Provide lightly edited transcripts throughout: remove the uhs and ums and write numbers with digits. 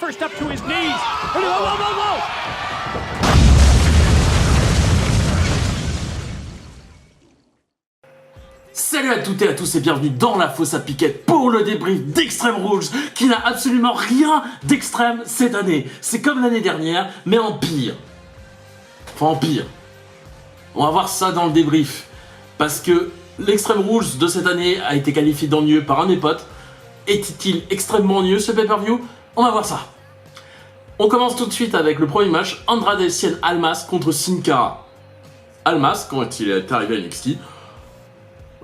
first up to his knees. Whoa, whoa, whoa, whoa! Salut à toutes et à tous et bienvenue dans la fosse à piquette pour le débrief d'Extreme Rules qui n'a absolument rien d'extrême cette année. C'est comme l'année dernière, mais en pire. Enfin en pire. On va voir ça dans le débrief. Parce que l'Extreme Rules de cette année a été qualifié d'ennuyeux par un de mes potes. Était-il extrêmement ennuyeux ce pay-per-view? On va voir ça. On commence tout de suite avec le premier match, Andrade Cien Almas contre Sin Cara. Almas, quand il est arrivé à NXT,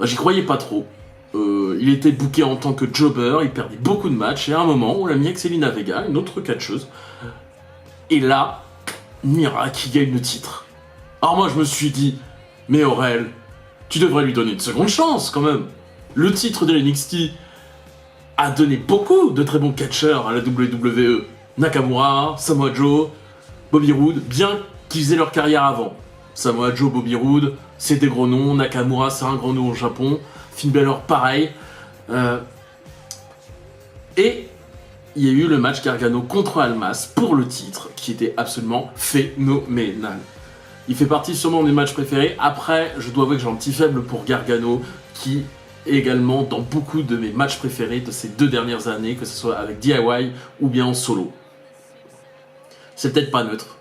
j'y croyais pas trop. Il était booké en tant que jobber, il perdait beaucoup de matchs, et à un moment, on l'a mis avec Zelina Vega, une autre catcheuse. Et là, miracle, il gagne le titre. Alors moi, je me suis dit, mais Aurel, tu devrais lui donner une seconde chance, quand même. Le titre de NXT a donné beaucoup de très bons catcheurs à la WWE. Nakamura, Samoa Joe, Bobby Roode, bien qu'ils aient leur carrière avant. Samoa Joe, Bobby Roode, c'est des gros noms. Nakamura, c'est un gros nom au Japon. Finn Balor, pareil. Et il y a eu le match Gargano contre Almas pour le titre, qui était absolument phénoménal. Il fait partie sûrement de mes matchs préférés. Après, je dois avouer que j'ai un petit faible pour Gargano, qui est également dans beaucoup de mes matchs préférés de ces 2 dernières années, que ce soit avec DIY ou bien en solo. C'est peut-être pas neutre.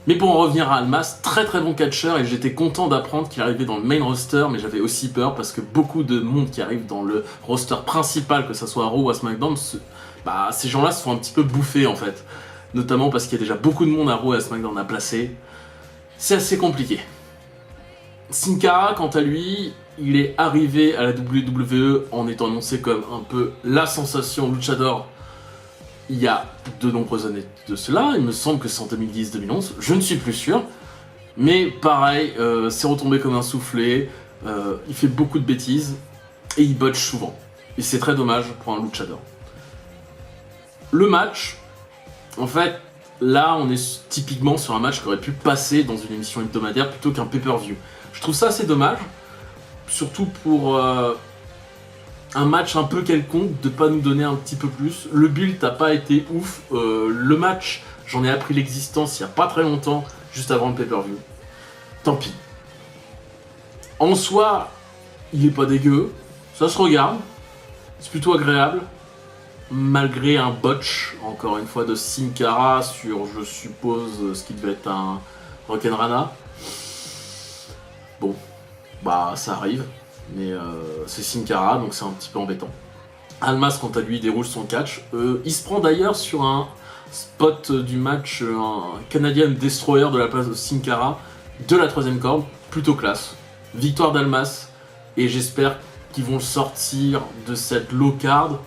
Mais pour en revenir à Almas, très très bon catcheur, et j'étais content d'apprendre qu'il arrivait dans le main roster, mais j'avais aussi peur parce que beaucoup de monde qui arrive dans le roster principal, que ce soit à Raw ou à SmackDown, ces gens-là se font un petit peu bouffer en fait. Notamment parce qu'il y a déjà beaucoup de monde à Raw et à SmackDown à placer. C'est assez compliqué. Sin Cara, quant à lui, il est arrivé à la WWE en étant annoncé comme un peu la sensation luchador il y a de nombreuses années de cela. Il me semble que c'est en 2010-2011, je ne suis plus sûr. Mais pareil, c'est retombé comme un soufflé, il fait beaucoup de bêtises et il botche souvent. Et c'est très dommage pour un luchador. Le match, en fait, là on est typiquement sur un match qui aurait pu passer dans une émission hebdomadaire plutôt qu'un pay-per-view. Je trouve ça assez dommage, surtout pour un match un peu quelconque, de pas nous donner un petit peu plus. Le build n'a pas été ouf. Le match, j'en ai appris l'existence il n'y a pas très longtemps, juste avant le pay-per-view. Tant pis. En soi, il est pas dégueu. Ça se regarde. C'est plutôt agréable. Malgré un botch, encore une fois, de Sin Cara sur, je suppose, ce qui devait être un Rock'n'Rana. Bon, bah ça arrive. Mais c'est Sin Cara, donc c'est un petit peu embêtant. Almas, quant à lui, déroule son catch. Il se prend d'ailleurs sur un spot du match, un Canadian Destroyer de la place de Sin Cara, de la 3ème corde, plutôt classe. Victoire d'Almas, et j'espère qu'ils vont le sortir de cette low card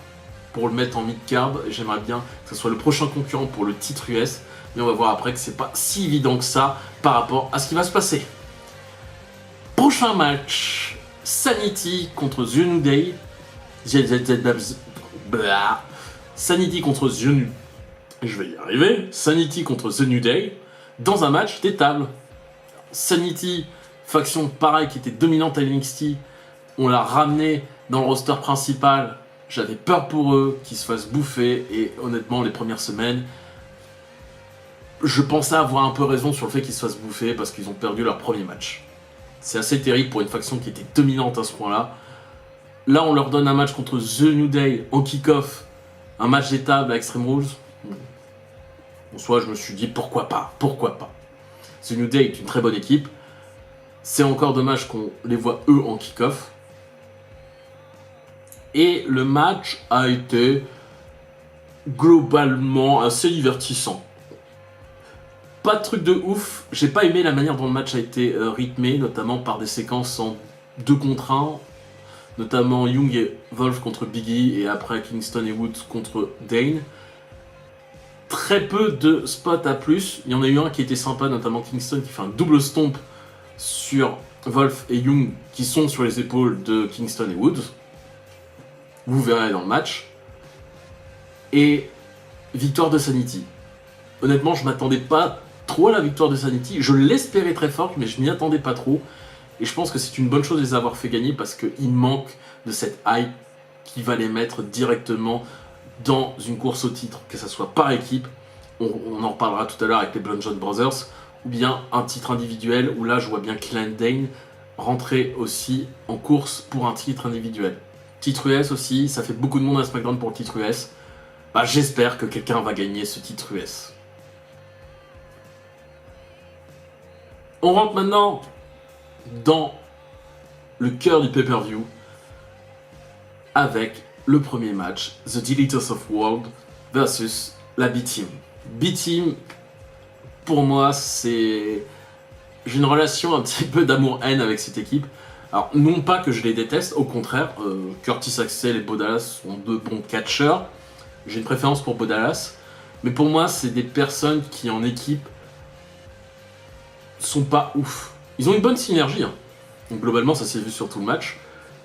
pour le mettre en mid card. J'aimerais bien que ce soit le prochain concurrent pour le titre US, mais on va voir après que c'est pas si évident que ça par rapport à ce qui va se passer. Prochain match. Sanity contre The New Day. Sanity contre The New... Je vais y arriver. Sanity contre The New Day dans un match des tables. Sanity, faction pareil qui était dominante à NXT, on l'a ramené dans le roster principal. J'avais peur pour eux qu'ils se fassent bouffer, et honnêtement les premières semaines, je pensais avoir un peu raison sur le fait qu'ils se fassent bouffer parce qu'ils ont perdu leur premier match. C'est assez terrible pour une faction qui était dominante à ce point-là. Là, on leur donne un match contre The New Day en kick-off, un match des tables à Extreme Rules. En soi, je me suis dit pourquoi pas. The New Day est une très bonne équipe. C'est encore dommage qu'on les voit eux en kick-off. Et le match a été globalement assez divertissant. Pas de truc de ouf, j'ai pas aimé la manière dont le match a été rythmé, notamment par des séquences en 2 contre 1, notamment Young et Wolf contre Biggie, et après Kingston et Woods contre Dane. Très peu de spots à plus, il y en a eu un qui était sympa, notamment Kingston qui fait un double stomp sur Wolf et Young qui sont sur les épaules de Kingston et Woods. Vous verrez dans le match. Et victoire de Sanity. Honnêtement, je m'attendais pas trop à la victoire de Sanity. Je l'espérais très forte, mais je m'y attendais pas trop. Et je pense que c'est une bonne chose de les avoir fait gagner parce qu'il manque de cette hype qui va les mettre directement dans une course au titre, que ce soit par équipe, on en reparlera tout à l'heure avec les Bludgeon Brothers, ou bien un titre individuel, où là je vois bien Killian Dane rentrer aussi en course pour un titre individuel. Titre US aussi, ça fait beaucoup de monde à SmackDown pour le titre US. Bah, j'espère que quelqu'un va gagner ce titre US. On rentre maintenant dans le cœur du pay-per-view avec le premier match, The Deleters of World versus la B-Team. B-Team, pour moi, c'est... J'ai une relation un petit peu d'amour-haine avec cette équipe. Alors, non pas que je les déteste, au contraire, Curtis Axel et Bo Dallas sont deux bons catcheurs. J'ai une préférence pour Bo Dallas. Mais pour moi, c'est des personnes qui, en équipe, sont pas ouf. Ils ont une bonne synergie. Hein. Donc, globalement, ça s'est vu sur tout le match.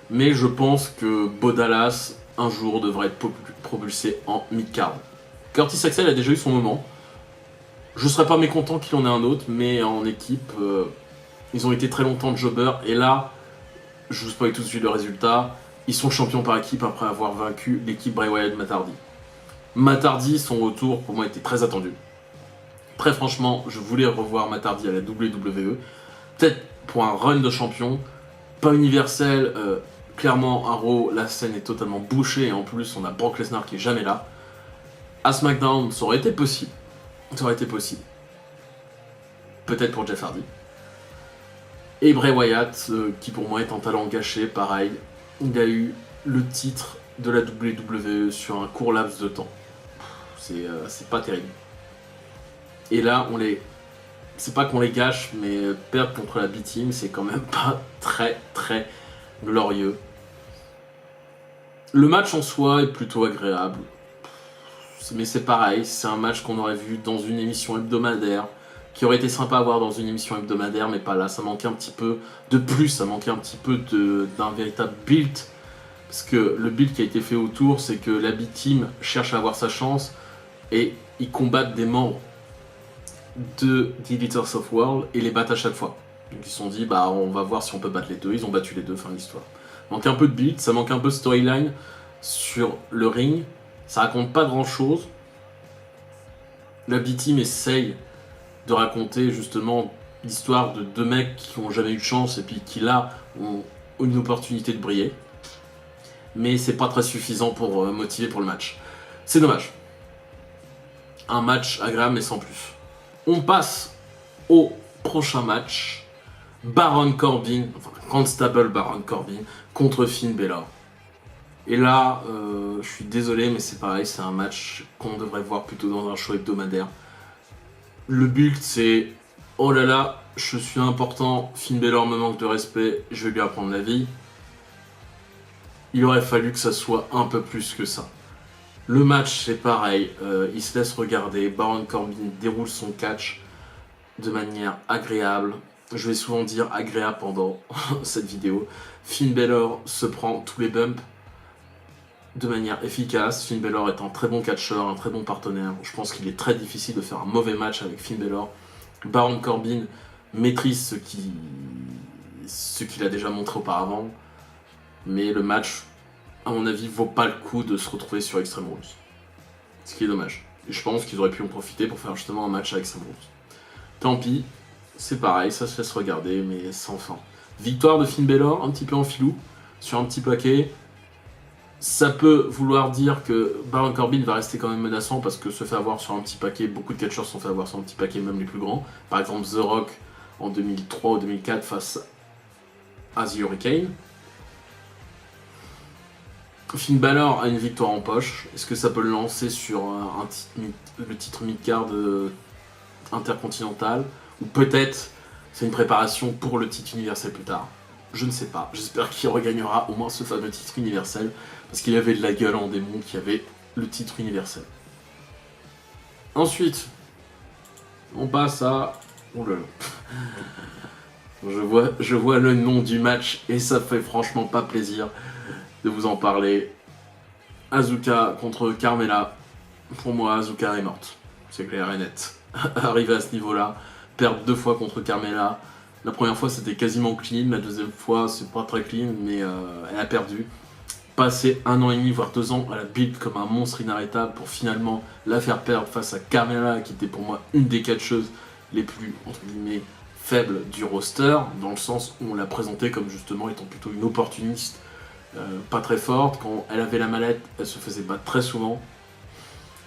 Mais je pense que Bo Dallas, un jour, devrait être propulsé en mid-card. Curtis Axel a déjà eu son moment. Je serais pas mécontent qu'il en ait un autre, mais en équipe, ils ont été très longtemps jobbers. Et là, je vous spoil tout de suite le résultat. Ils sont champions par équipe après avoir vaincu l'équipe Bray Wyatt Matt Hardy. Matt Hardy, son retour, pour moi, était très attendu. Très franchement, je voulais revoir Matt Hardy à la WWE. Peut-être pour un run de champion. Pas universel. Clairement, à Raw, la scène est totalement bouchée. Et en plus, on a Brock Lesnar qui est jamais là. À SmackDown, ça aurait été possible. Ça aurait été possible. Peut-être pour Jeff Hardy. Et Bray Wyatt, qui pour moi est un talent gâché, pareil. Il a eu le titre de la WWE sur un court laps de temps. C'est pas terrible. Et là, c'est pas qu'on les gâche, mais perdre contre la B-Team, c'est quand même pas très très glorieux. Le match en soi est plutôt agréable. Mais c'est pareil, c'est un match qu'on aurait vu dans une émission hebdomadaire, qui aurait été sympa à voir dans une émission hebdomadaire, mais pas là. Ça manquait un petit peu de plus, ça manquait un petit peu d'un véritable build. Parce que le build qui a été fait autour, c'est que la B-Team cherche à avoir sa chance et ils combattent des membres de The Deleters of World et les battent à chaque fois. Donc ils se sont dit, bah on va voir si on peut battre les deux. Ils ont battu les deux, fin de l'histoire. Manque un peu de build, ça manque un peu de storyline sur le ring. Ça raconte pas grand chose. La B-Team essaye de raconter justement l'histoire de deux mecs qui n'ont jamais eu de chance et puis qui là ont une opportunité de briller. Mais c'est pas très suffisant pour motiver pour le match. C'est dommage. Un match agréable mais sans plus. On passe au prochain match. Baron Corbin, enfin Constable Baron Corbin contre Finn Balor. Et là, je suis désolé, mais c'est pareil, c'est un match qu'on devrait voir plutôt dans un show hebdomadaire. Le but, c'est « Oh là là, je suis important, Finn Balor me manque de respect, je vais lui apprendre la vie. » Il aurait fallu que ça soit un peu plus que ça. Le match, c'est pareil, il se laisse regarder, Baron Corbin déroule son catch de manière agréable. Je vais souvent dire agréable pendant cette vidéo. Finn Balor se prend tous les bumps de manière efficace. Finn Balor est un très bon catcheur, un très bon partenaire. Je pense qu'il est très difficile de faire un mauvais match avec Finn Balor. Baron Corbin maîtrise ce qu'il a déjà montré auparavant. Mais le match, à mon avis, vaut pas le coup de se retrouver sur Extreme Rules. Ce qui est dommage. Et je pense qu'ils auraient pu en profiter pour faire justement un match avec Extreme Rules. Tant pis, c'est pareil, ça se laisse regarder, mais sans fin. Victoire de Finn Balor, un petit peu en filou, sur un petit paquet. Ça peut vouloir dire que Baron Corbin va rester quand même menaçant parce que se fait avoir sur un petit paquet, beaucoup de catcheurs se sont fait avoir sur un petit paquet, même les plus grands. Par exemple The Rock en 2003 ou 2004 face à The Hurricane. Finn Balor a une victoire en poche. Est-ce que ça peut le lancer sur le titre mid-card intercontinental? Ou peut-être c'est une préparation pour le titre universel plus tard? Je ne sais pas. J'espère qu'il regagnera au moins ce fameux titre universel. Parce qu'il avait de la gueule en démon qui avait le titre universel. Ensuite, on passe à... Oh là là. Je vois le nom du match et ça fait franchement pas plaisir de vous en parler. Asuka contre Carmella. Pour moi, Asuka est morte. C'est clair et net. Arriver à ce niveau-là, perdre 2 fois contre Carmella. La première fois, c'était quasiment clean. La deuxième fois, c'est pas très clean, mais elle a perdu. passer 1 an et demi, voire 2 ans à la build comme un monstre inarrêtable pour finalement la faire perdre face à Carmella, qui était pour moi une des catcheuses les plus, entre guillemets, faibles du roster, dans le sens où on l'a présentée comme justement étant plutôt une opportuniste, pas très forte. Quand elle avait la mallette, elle se faisait battre très souvent.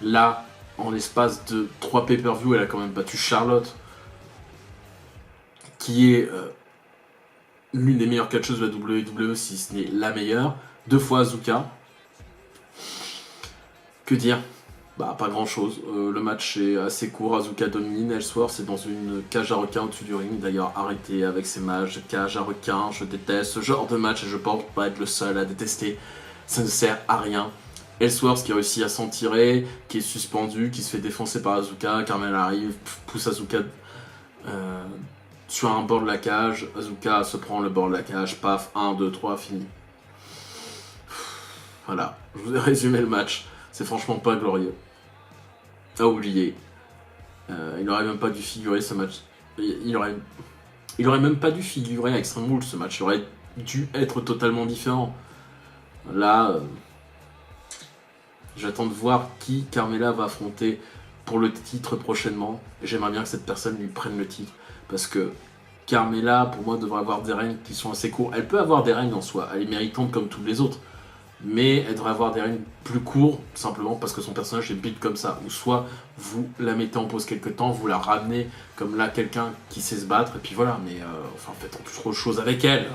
Là, en l'espace de 3 pay-per-view, elle a quand même battu Charlotte, qui est l'une des meilleures catcheuses de la WWE, si ce n'est la meilleure. 2 fois Asuka. Que dire? Bah, pas grand chose. Le match est assez court. Asuka domine. Ellsworth, c'est dans une cage à requins au-dessus du ring. D'ailleurs, arrêtez avec ces matchs. Cage à requins, je déteste ce genre de match et je pense pas être le seul à détester. Ça ne sert à rien. Ellsworth qui réussit à s'en tirer, qui est suspendu, qui se fait défoncer par Asuka. Carmel arrive, pousse Asuka sur un bord de la cage. Asuka se prend le bord de la cage. Paf, 1, 2, 3, fini. Voilà, je vous ai résumé le match. C'est franchement pas glorieux. À oublier. Il aurait même pas dû figurer ce match. Il aurait même pas dû figurer à Extreme Rules ce match. Il aurait dû être totalement différent. Là, j'attends de voir qui Carmella va affronter pour le titre prochainement. Et j'aimerais bien que cette personne lui prenne le titre. Parce que Carmella, pour moi, devrait avoir des règnes qui sont assez courts. Elle peut avoir des règnes en soi. Elle est méritante comme tous les autres. Mais elle devrait avoir des règnes plus courts, simplement parce que son personnage est build comme ça. Ou soit vous la mettez en pause quelque temps, vous la ramenez comme là quelqu'un qui sait se battre, et puis voilà. Mais enfin, faites en plus autre chose avec elle.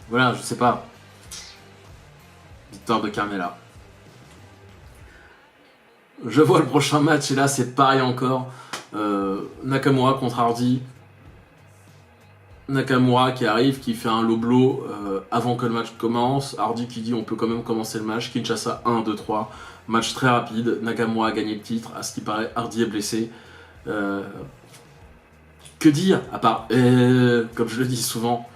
Voilà, je sais pas. Victoire de Carmella. Je vois le prochain match, et là c'est pareil encore. Nakamura contre Hardy. Nakamura qui arrive, qui fait un low blow avant que le match commence. Hardy qui dit on peut quand même commencer le match. Kinshasa 1, 2, 3. Match très rapide. Nakamura a gagné le titre. À ce qui paraît, Hardy est blessé. Que dire à part, comme je le dis souvent,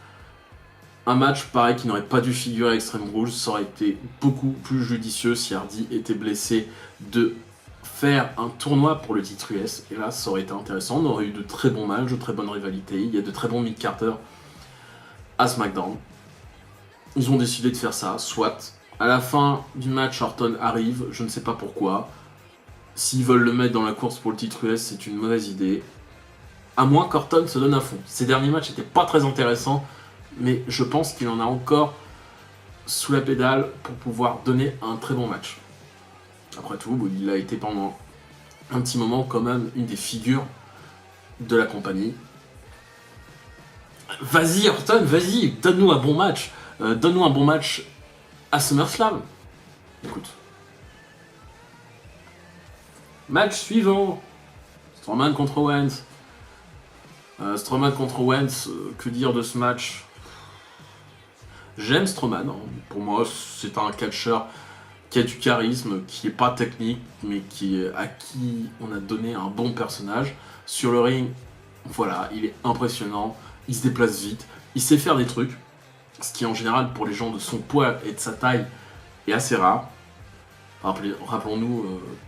un match pareil qui n'aurait pas dû figurer à Extreme Rules. Ça aurait été beaucoup plus judicieux si Hardy était blessé de faire un tournoi pour le titre US, et là ça aurait été intéressant, on aurait eu de très bons matchs, de très bonnes rivalités, il y a de très bons mid-carter à SmackDown. Ils ont décidé de faire ça, soit. À la fin du match, Orton arrive, je ne sais pas pourquoi. S'ils veulent le mettre dans la course pour le titre US, c'est une mauvaise idée. À moins qu'Orton se donne à fond. Ces derniers matchs n'étaient pas très intéressants, mais je pense qu'il en a encore sous la pédale pour pouvoir donner un très bon match. Après tout, il a été pendant un petit moment quand même une des figures de la compagnie. Vas-y Orton, vas-y, donne-nous un bon match. Donne-nous un bon match à SummerSlam. Écoute. Match suivant. Strowman contre Owens. Strowman contre Owens, que dire de ce match? J'aime Strowman, hein. Pour moi c'est un catcheur qui a du charisme, qui est pas technique, mais à qui on a donné un bon personnage. Sur le ring, voilà, il est impressionnant, il se déplace vite, il sait faire des trucs, ce qui en général pour les gens de son poids et de sa taille est assez rare. Rappelons-nous,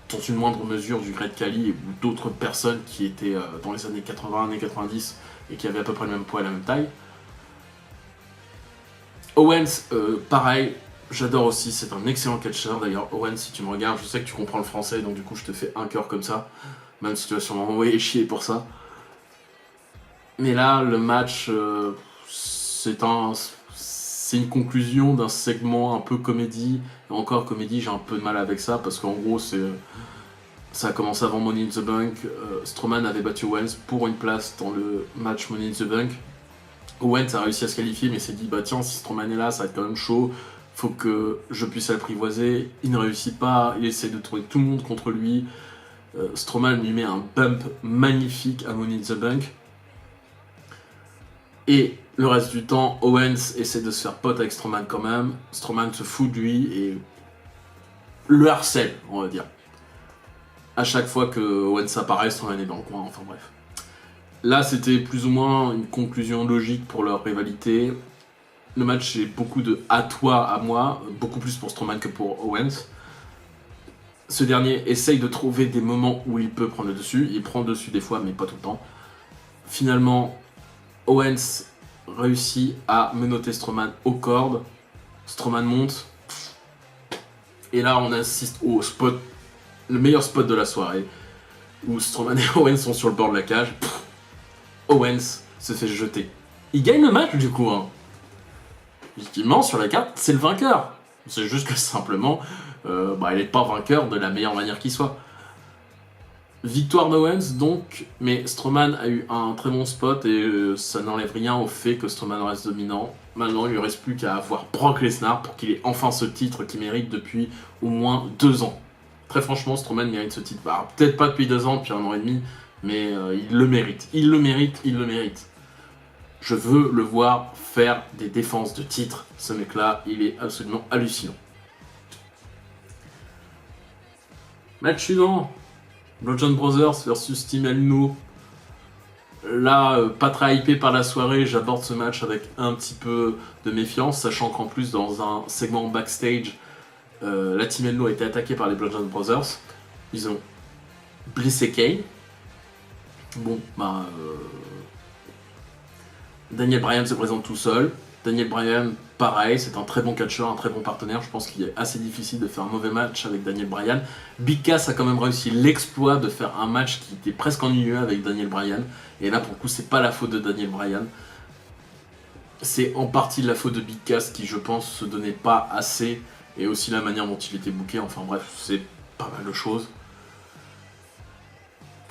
dans une moindre mesure, du Great Khali ou d'autres personnes qui étaient dans les années 80, années 90 et qui avaient à peu près le même poids et la même taille. Owens, pareil, j'adore aussi, c'est un excellent catcheur. D'ailleurs, Owens, si tu me regardes, je sais que tu comprends le français, donc du coup je te fais un cœur comme ça, même si tu vas sûrement m'envoyer chier pour ça. Mais là, le match, c'est une conclusion d'un segment un peu comédie. Et encore comédie, j'ai un peu de mal avec ça, parce qu'en gros, ça a commencé avant Money in the Bank. Strowman avait battu Owens pour une place dans le match Money in the Bank. Owens a réussi à se qualifier, mais s'est dit, bah tiens, si Strowman est là, ça va être quand même chaud. Faut que je puisse l'apprivoiser. Il ne réussit pas, il essaie de trouver tout le monde contre lui. Strowman lui met un bump magnifique à Money in the Bank. Et le reste du temps, Owens essaie de se faire pote avec Strowman quand même. Strowman se fout de lui et le harcèle, on va dire. À chaque fois que Owens apparaît, Strowman est dans le coin, enfin bref. Là, c'était plus ou moins une conclusion logique pour leur rivalité. Le match est beaucoup de à toi, à moi, beaucoup plus pour Strowman que pour Owens. Ce dernier essaye de trouver des moments où il peut prendre le dessus. Il prend le dessus des fois, mais pas tout le temps. Finalement, Owens réussit à menotter Strowman aux cordes. Strowman monte. Et là, on assiste au spot, le meilleur spot de la soirée, où Strowman et Owens sont sur le bord de la cage. Owens se fait jeter. Il gagne le match du coup. Hein. Effectivement, sur la carte, c'est le vainqueur. C'est juste que simplement, il n'est pas vainqueur de la meilleure manière qui soit. Victoire d'Owens donc, mais Strowman a eu un très bon spot et ça n'enlève rien au fait que Strowman reste dominant. Maintenant, il ne lui reste plus qu'à avoir Brock Lesnar pour qu'il ait enfin ce titre qu'il mérite depuis au moins 2 ans. Très franchement, Strowman mérite ce titre. Alors, peut-être pas depuis 2 ans, depuis 1 an et demi, mais il le mérite. Il le mérite, il le mérite. Je veux le voir faire des défenses de titre. Ce mec-là, il est absolument hallucinant. Match suivant. Bludgeon Brothers versus Team El Nuno. Là, pas très hypé par la soirée, j'aborde ce match avec un petit peu de méfiance, sachant qu'en plus, dans un segment backstage, la Team El Nuno a été attaquée par les Bludgeon Brothers. Ils ont blessé Kane. Bon, Daniel Bryan se présente tout seul. Daniel Bryan, pareil, c'est un très bon catcheur, un très bon partenaire. Je pense qu'il est assez difficile de faire un mauvais match avec Daniel Bryan. Big Cass a quand même réussi l'exploit de faire un match qui était presque ennuyeux avec Daniel Bryan. Et là, pour le coup, c'est pas la faute de Daniel Bryan. C'est en partie la faute de Big Cass qui, je pense, se donnait pas assez. Et aussi la manière dont il était booké. Enfin bref, c'est pas mal de choses.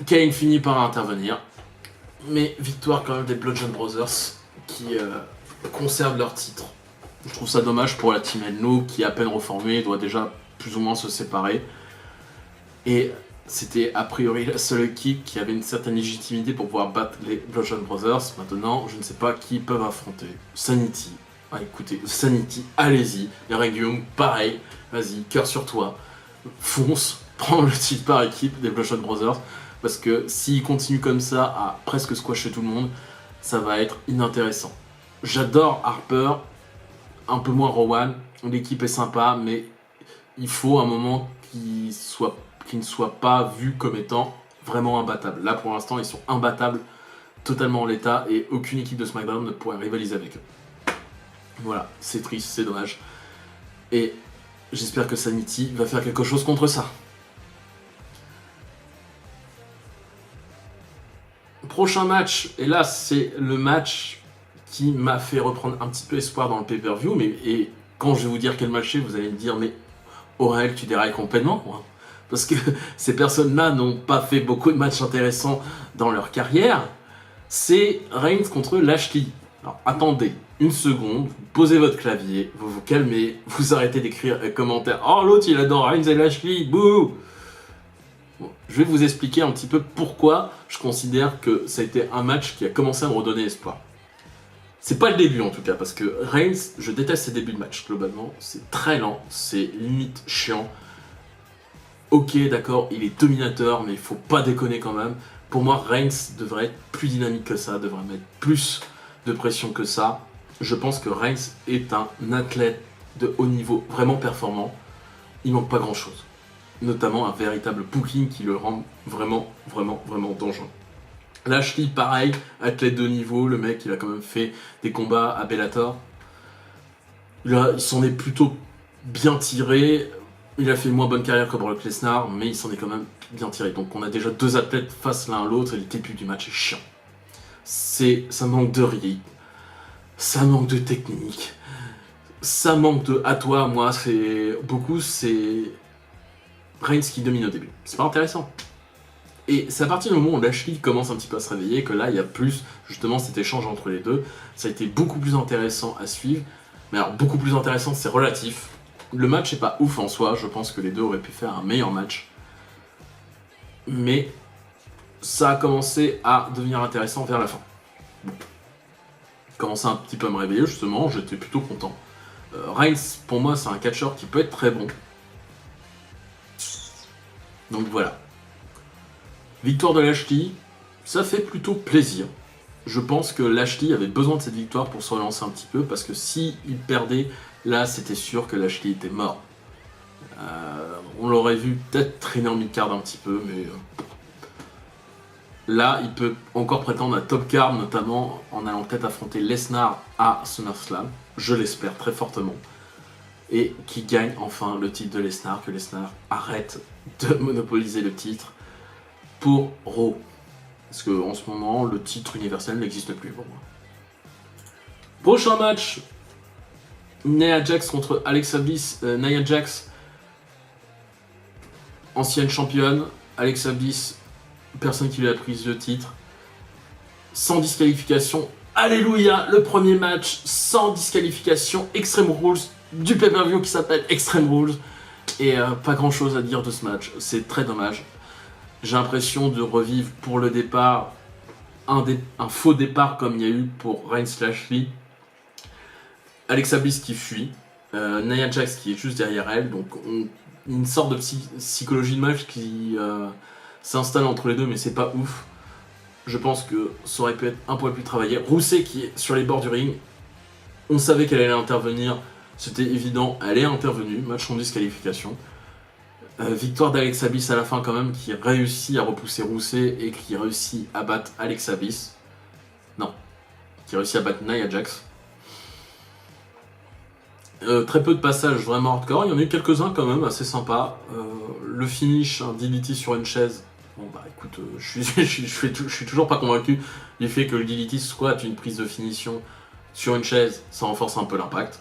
Kane finit par intervenir. Mais victoire quand même des Bludgeon Brothers qui conservent leur titre. Je trouve ça dommage pour la Team El Nuno qui, à peine reformée, doit déjà plus ou moins se séparer. Et c'était a priori la seule équipe qui avait une certaine légitimité pour pouvoir battre les Bludgeon Brothers. Maintenant, je ne sais pas qui ils peuvent affronter. Sanity. Ah, écoutez, Sanity, allez-y. Les Regium, pareil. Vas-y, cœur sur toi. Fonce, prends le titre par équipe des Bludgeon Brothers. Parce que s'ils continuent comme ça à presque squasher tout le monde, ça va être inintéressant. J'adore Harper, un peu moins Rowan. L'équipe est sympa, mais il faut un moment qu'il ne soit pas vu comme étant vraiment imbattable. Là, pour l'instant, ils sont imbattables totalement en l'état et aucune équipe de SmackDown ne pourrait rivaliser avec eux. Voilà, c'est triste, c'est dommage. Et j'espère que Sanity va faire quelque chose contre ça. Prochain match, et là c'est le match qui m'a fait reprendre un petit peu espoir dans le pay-per-view, et quand je vais vous dire quel match c'est, vous allez me dire mais Aurel, tu dérailles complètement, hein. Parce que ces personnes-là n'ont pas fait beaucoup de matchs intéressants dans leur carrière. C'est Reigns contre Lashley. Alors attendez une seconde, vous posez votre clavier, vous vous calmez, vous arrêtez d'écrire un commentaire. Oh l'autre il adore Reigns et Lashley, bouh. Bon, je vais vous expliquer un petit peu pourquoi je considère que ça a été un match qui a commencé à me redonner espoir. C'est pas le début en tout cas, parce que Reigns, je déteste ses débuts de match globalement, c'est très lent, c'est limite chiant. Ok d'accord, il est dominateur, mais il faut pas déconner quand même. Pour moi, Reigns devrait être plus dynamique que ça, devrait mettre plus de pression que ça. Je pense que Reigns est un athlète de haut niveau, vraiment performant. Il manque pas grand chose. Notamment un véritable booking qui le rend vraiment dangereux. Lashley, pareil, athlète de niveau, le mec il a quand même fait des combats à Bellator. Là, il s'en est plutôt bien tiré. Il a fait une moins bonne carrière que Brock Lesnar, mais il s'en est quand même bien tiré. Donc on a déjà 2 athlètes face l'un à l'autre et le début du match est chiant. Ça manque de rythme, ça manque de technique, ça manque de à toi, moi, c'est Reigns qui domine au début. C'est pas intéressant. Et c'est à partir du moment où Lashley commence un petit peu à se réveiller que là, il y a plus, justement, cet échange entre les deux. Ça a été beaucoup plus intéressant à suivre. Mais alors, beaucoup plus intéressant, c'est relatif. Le match n'est pas ouf en soi. Je pense que les deux auraient pu faire un meilleur match. Mais ça a commencé à devenir intéressant vers la fin. Bon. Commencé un petit peu à me réveiller, justement. J'étais plutôt content. Reigns, pour moi, c'est un catcheur qui peut être très bon. Donc voilà. Victoire de Lashley, ça fait plutôt plaisir. Je pense que Lashley avait besoin de cette victoire pour se relancer un petit peu, parce que s'il perdait, là c'était sûr que Lashley était mort. On l'aurait vu peut-être traîner en mid-card un petit peu, mais là il peut encore prétendre à top card, notamment en allant peut-être affronter Lesnar à SummerSlam. Je l'espère très fortement. et qui gagne enfin le titre de Lesnar, que Lesnar arrête de monopoliser le titre pour Raw. Parce qu'en ce moment, le titre universel n'existe plus pour moi. Prochain match, Nia Jax contre Alexa Bliss. Nia Jax, ancienne championne. Alexa Bliss, personne qui lui a pris le titre. Sans disqualification. Alléluia, le premier match sans disqualification. Extreme Rules, du pay-per-view qui s'appelle Extreme Rules. Et pas grand chose à dire de ce match. C'est très dommage. J'ai l'impression de revivre pour le départ un faux départ comme il y a eu pour Reigns/Lashley. Alexa Bliss qui fuit, Nia Jax qui est juste derrière elle, donc une sorte de psychologie de match qui s'installe entre les deux, mais c'est pas ouf. Je pense que ça aurait pu être un poil plus travaillé. Rousey qui est sur les bords du ring, on savait qu'elle allait intervenir, c'était évident, elle est intervenue, match en disqualification. Victoire d'Alexa Bliss à la fin quand même, qui réussit à repousser Rousey et qui réussit à battre Alexa Bliss. Non, qui réussit à battre Nia Jax. Très peu de passages vraiment hardcore, il y en a eu quelques-uns quand même assez sympas. Le finish, un DDT sur une chaise. Bon bah écoute, je suis toujours pas convaincu du fait que le DDT soit une prise de finition sur une chaise, ça renforce un peu l'impact.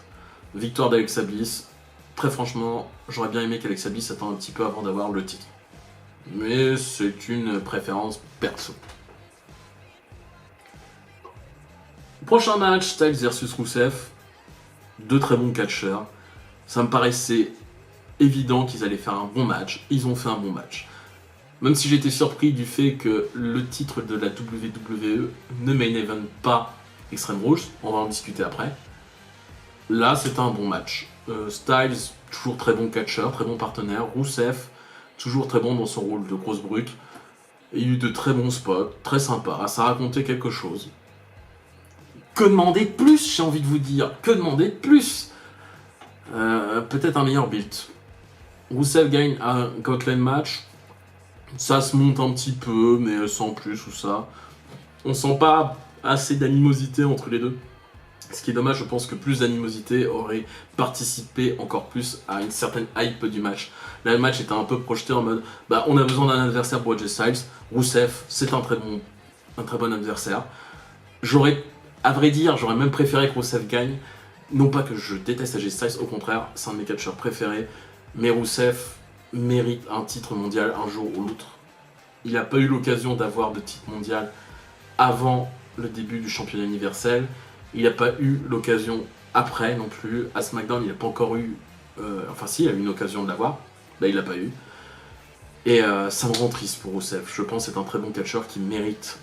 Victoire d'Alexa Bliss. Très franchement, j'aurais bien aimé qu'Alexa Bliss attende un petit peu avant d'avoir le titre. Mais c'est une préférence perso. Prochain match, Styles vs Rusev. Deux très bons catcheurs. Ça me paraissait évident qu'ils allaient faire un bon match. Ils ont fait un bon match. Même si j'étais surpris du fait que le titre de la WWE ne main event pas Extreme Rules, on va en discuter après. Là, c'était un bon match. Styles, toujours très bon catcheur, très bon partenaire. Rusev, toujours très bon dans son rôle de grosse brute. Il y a eu de très bons spots, très sympa. Ça racontait quelque chose. Que demander de plus, j'ai envie de vous dire. Que demander de plus peut-être un meilleur build. Rusev gagne un Gauntlet match. Ça se monte un petit peu, mais sans plus ou ça. On sent pas assez d'animosité entre les deux. Ce qui est dommage, je pense que plus d'animosité aurait participé encore plus à une certaine hype du match. Là, le match était un peu projeté en mode on a besoin d'un adversaire pour AJ Styles. Rusev, c'est un très bon adversaire. À vrai dire, j'aurais même préféré que Rusev gagne. Non pas que je déteste AJ Styles, au contraire, c'est un de mes catcheurs préférés. Mais Rusev mérite un titre mondial un jour ou l'autre. Il n'a pas eu l'occasion d'avoir de titre mondial avant le début du championnat universel. Il n'a pas eu l'occasion après non plus. À SmackDown, il n'a pas encore eu... enfin si, il a eu une occasion de l'avoir. Il l'a pas eu. Et ça me rend triste pour Rusev. Je pense que c'est un très bon catcheur qui mérite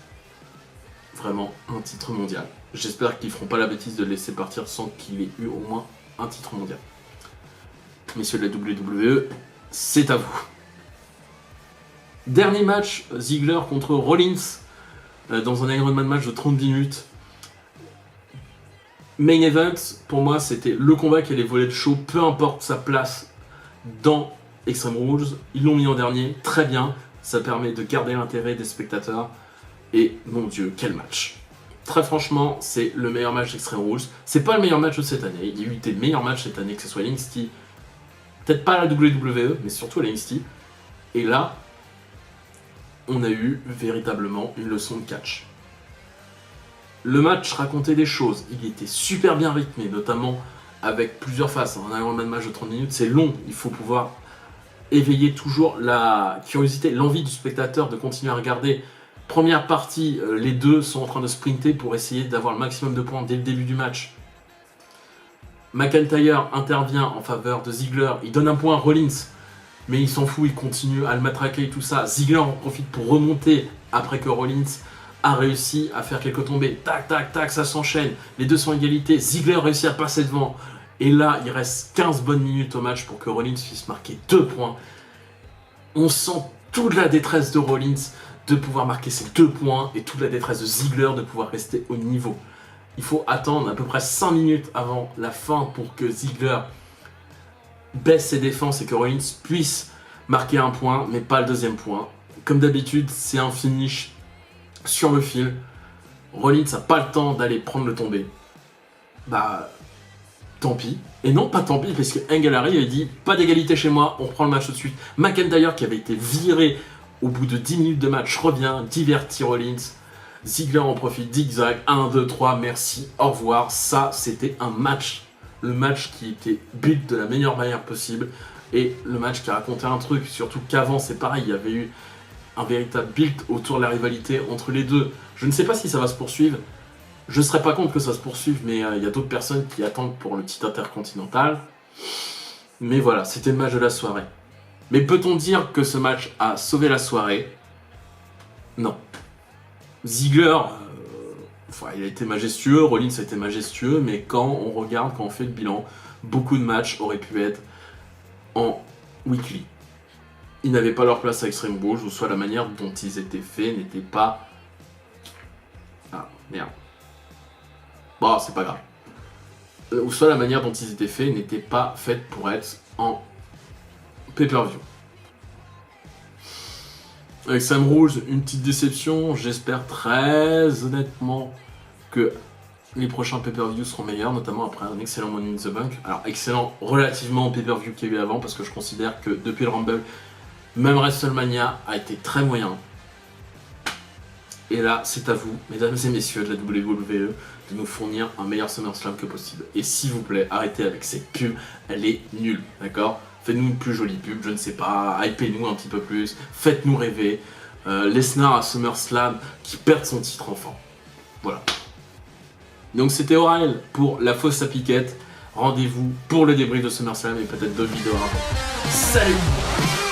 vraiment un titre mondial. J'espère qu'ils ne feront pas la bêtise de le laisser partir sans qu'il ait eu au moins un titre mondial. Messieurs de la WWE, c'est à vous. Dernier match, Ziggler contre Rollins, dans un Iron Man match de 30 minutes. Main event, pour moi, c'était le combat qui allait voler le show, peu importe sa place dans Extreme Rules. Ils l'ont mis en dernier, très bien. Ça permet de garder l'intérêt des spectateurs. Et mon Dieu, quel match! Très franchement, c'est le meilleur match d'Extreme Rules. C'est pas le meilleur match de cette année. Il y a eu des meilleurs matchs cette année, que ce soit NXT, peut-être pas à la WWE, mais surtout à la NXT. Et là, on a eu véritablement une leçon de catch. Le match racontait des choses, il était super bien rythmé, notamment avec plusieurs phases. Un Iron Man match de 30 minutes, c'est long, il faut pouvoir éveiller toujours la curiosité, l'envie du spectateur de continuer à regarder. Première partie, les deux sont en train de sprinter pour essayer d'avoir le maximum de points dès le début du match. McIntyre intervient en faveur de Ziggler, il donne un point à Rollins, mais il s'en fout, il continue à le matraquer et tout ça. Ziggler en profite pour remonter après que Rollins a réussi à faire quelques tombées. Tac, tac, tac, ça s'enchaîne. Les deux sont à égalité. Ziggler réussit à passer devant. Et là, il reste 15 bonnes minutes au match pour que Rollins puisse marquer 2 points. On sent toute la détresse de Rollins de pouvoir marquer ces 2 points et toute la détresse de Ziggler de pouvoir rester au niveau. Il faut attendre à peu près 5 minutes avant la fin pour que Ziggler baisse ses défenses et que Rollins puisse marquer un point, mais pas le deuxième point. Comme d'habitude, c'est un finish sur le fil. Rollins n'a pas le temps d'aller prendre le tombé. tant pis. Et non, pas tant pis, parce que Engel arrive et dit pas d'égalité chez moi, on reprend le match tout de suite. McIntyre, qui avait été viré au bout de 10 minutes de match, revient, divertit Rollins. Ziggler en profite, zigzag, 1, 2, 3, merci, au revoir. Ça, c'était un match. Le match qui était build de la meilleure manière possible. Et le match qui racontait un truc, surtout qu'avant, c'est pareil, il y avait eu un véritable build autour de la rivalité entre les deux. Je ne sais pas si ça va se poursuivre. Je ne serais pas contre que ça se poursuive, mais il y a d'autres personnes qui attendent pour le titre intercontinental. Mais voilà, c'était le match de la soirée. Mais peut-on dire que ce match a sauvé la soirée? Non. Ziggler, il a été majestueux, Rollins a été majestueux, mais quand on regarde, quand on fait le bilan, beaucoup de matchs auraient pu être en weekly. Ils n'avaient pas leur place à Extreme Rules, ou soit la manière dont ils étaient faits n'était pas... Ah, merde. Bon, c'est pas grave. Ou soit la manière dont ils étaient faits n'était pas faite pour être en pay-per-view. Avec Extreme Rules, une petite déception. J'espère très honnêtement que les prochains pay-per-view seront meilleurs, notamment après un excellent Money in the Bank. Alors, excellent relativement au pay-per-view qu'il y a eu avant, parce que je considère que depuis le Rumble, même WrestleMania a été très moyen. Et là, c'est à vous, mesdames et messieurs de la WWE, de nous fournir un meilleur SummerSlam que possible. Et s'il vous plaît, arrêtez avec cette pub, elle est nulle, d'accord? Faites-nous une plus jolie pub, je ne sais pas, hypez-nous un petit peu plus, faites-nous rêver. Lesnar à SummerSlam qui perd son titre enfin. Voilà. Donc c'était Aurel pour la fausse à piquette. Rendez-vous pour le débrief de SummerSlam et peut-être d'autres vidéos avant. Salut!